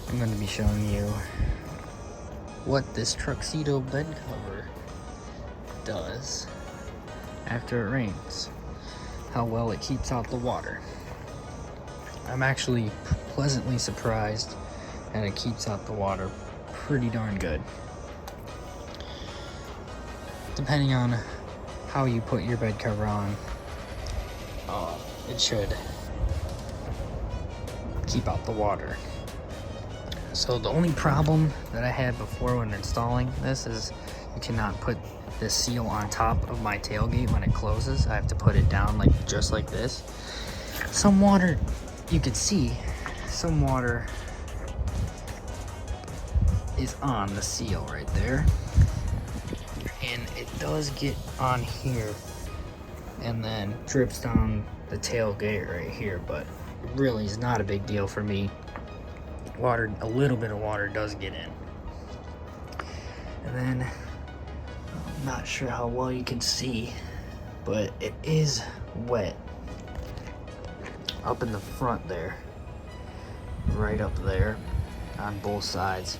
I'm going to be showing you what this Truxedo bed cover does after it rains, how well it keeps out the water. I'm actually pleasantly surprised that it keeps out the water pretty darn good. Depending on how you put your bed cover on, it should keep out the water. So the only problem that I had before when installing this is you cannot put this seal on top of my tailgate when it closes. I have to put it down just like this. Some water, you could see, some water is on the seal right there. And it does get on here and then drips down the tailgate right here, but it really is not a big deal for me. Water, a little bit of water does get in. And then, I'm not sure how well you can see, but it is wet up in the front there, right up there on both sides.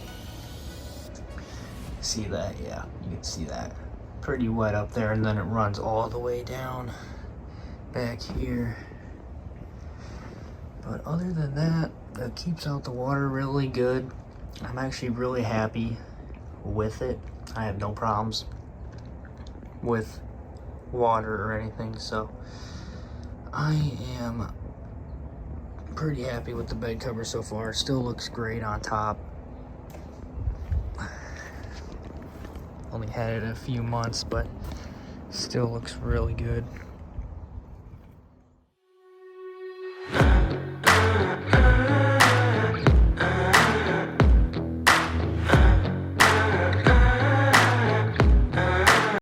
See that? Yeah, you can see that. Pretty wet up there, and then it runs all the way down back here. But other than that, it keeps out the water really good. I'm actually really happy with it. I have no problems with water or anything, so I am pretty happy with the bed cover so far. Still looks great on top. Only had it a few months, but still looks really good.